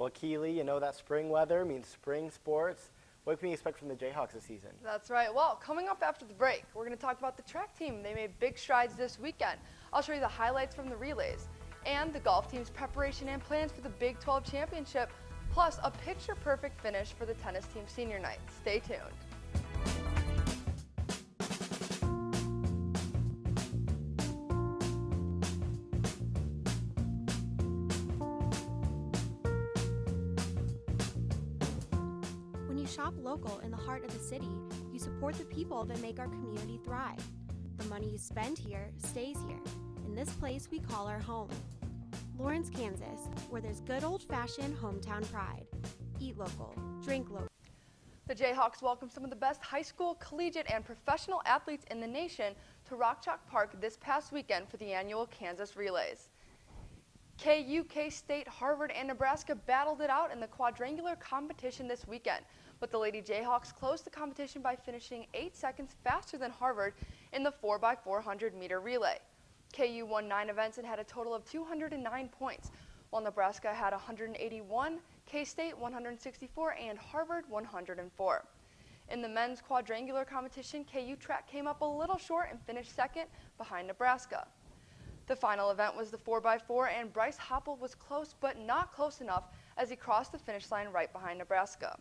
Well, Keely, you know that spring weather means spring sports. What can we expect from the Jayhawks this season? That's right. Well, coming up after the break, we're going to talk about the track team. They made big strides this weekend. I'll show you the highlights from the relays and the golf team's preparation and plans for the Big 12 championship, plus a picture-perfect finish for the tennis team senior night. Stay tuned. When you shop local in the heart of the city, you support the people that make our community thrive. The money you spend here stays here, in this place we call our home. Lawrence, Kansas, where there's good old-fashioned hometown pride. Eat local, drink local. The Jayhawks welcomed some of the best high school, collegiate, and professional athletes in the nation to Rock Chalk Park this past weekend for the annual Kansas Relays. KU, K-State, Harvard, and Nebraska battled it out in the quadrangular competition this weekend, but the Lady Jayhawks closed the competition by finishing 8 seconds faster than Harvard in the 4x400 meter relay. KU won 9 events and had a total of 209 points, while Nebraska had 181, K-State 164, and Harvard 104. In the men's quadrangular competition, KU track came up a little short and finished second behind Nebraska. The final event was the 4x4, and Bryce Hoppel was close but not close enough as he crossed the finish line right behind Nebraska.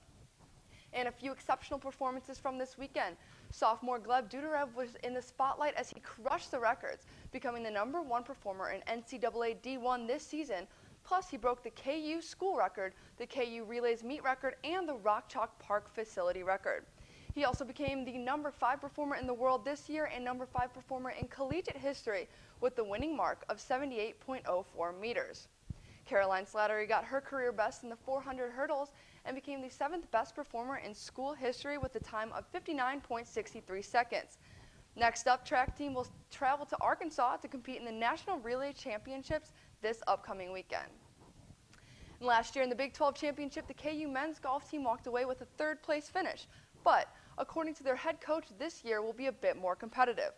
And a few exceptional performances from this weekend. Sophomore Gleb Dudarev was in the spotlight as he crushed the records, becoming the #1 performer in NCAA D1 this season. Plus, he broke the KU school record, the KU Relays meet record, and the Rock Chalk Park facility record. He also became the #5 performer in the world this year and #5 performer in collegiate history with the winning mark of 78.04 meters. Caroline Slattery got her career best in the 400 hurdles and became the 7th best performer in school history with a time of 59.63 seconds. Next up, track team will travel to Arkansas to compete in the National Relay Championships this upcoming weekend. And last year in the Big 12 Championship, the KU men's golf team walked away with a 3rd place finish, but according to their head coach, this year will be a bit more competitive.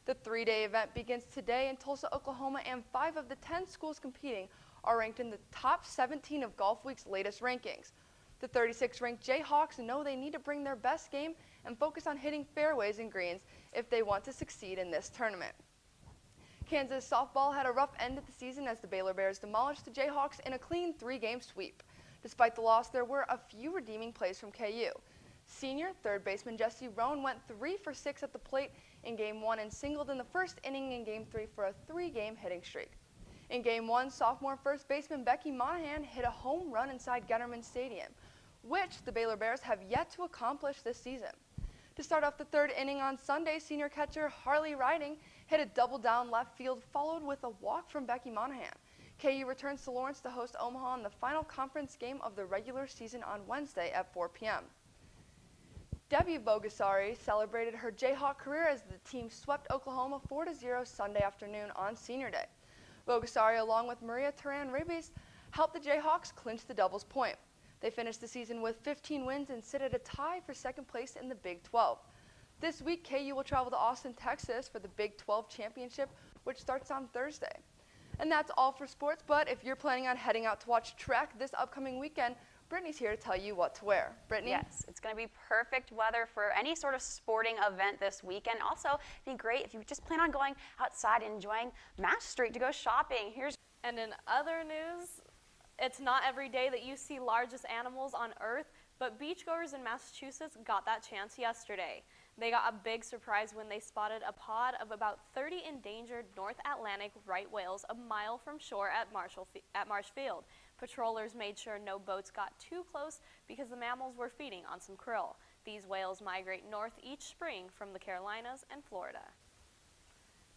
The 3-day event begins today in Tulsa, Oklahoma, and 5 of the 10 schools competing are ranked in the top 17 of Golf Week's latest rankings. The 36th-ranked Jayhawks know they need to bring their best game and focus on hitting fairways and greens if they want to succeed in this tournament. Kansas softball had a rough end of the season as the Baylor Bears demolished the Jayhawks in a clean 3-game sweep. Despite the loss, there were a few redeeming plays from KU. Senior third baseman Jesse Roan went 3 for 6 at the plate in Game 1 and singled in the first inning in Game 3 for a 3-game hitting streak. In Game 1, sophomore first baseman Becky Monahan hit a home run inside Getterman Stadium, which the Baylor Bears have yet to accomplish this season. To start off the 3rd inning on Sunday, senior catcher Harley Riding hit a double down left field, followed with a walk from Becky Monahan. KU returns to Lawrence to host Omaha in the final conference game of the regular season on Wednesday at 4 p.m. Debbie Bogasari celebrated her Jayhawk career as the team swept Oklahoma 4-0 Sunday afternoon on Senior Day. Bogasari, along with Maria Teran-Ribes, helped the Jayhawks clinch the doubles point. They finished the season with 15 wins and sit at a tie for 2nd place in the Big 12. This week, KU will travel to Austin, Texas for the Big 12 Championship, which starts on Thursday. And that's all for sports, but if you're planning on heading out to watch track this upcoming weekend, Brittany's here to tell you what to wear. Brittany? Yes, it's going to be perfect weather for any sort of sporting event this weekend. Also, it'd be great if you just plan on going outside and enjoying Mass Street to go shopping. And in other news, it's not every day that you see largest animals on Earth, but beachgoers in Massachusetts got that chance yesterday. They got a big surprise when they spotted a pod of about 30 endangered North Atlantic right whales a mile from shore at Marshfield. Patrollers made sure no boats got too close because the mammals were feeding on some krill. These whales migrate north each spring from the Carolinas and Florida.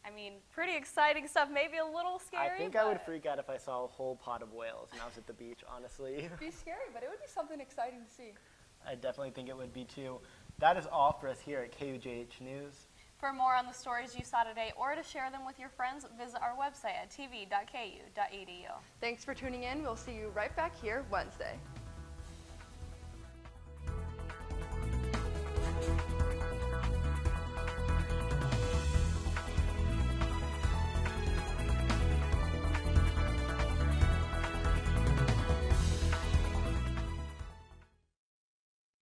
I mean, pretty exciting stuff, maybe a little scary. I think I would freak out if I saw a whole pod of whales and I was at the beach, honestly. It'd be scary, but it would be something exciting to see. I definitely think it would be too. That is all for us here at KUJH News. For more on the stories you saw today or to share them with your friends, visit our website at tv.ku.edu. Thanks for tuning in. We'll see you right back here Wednesday.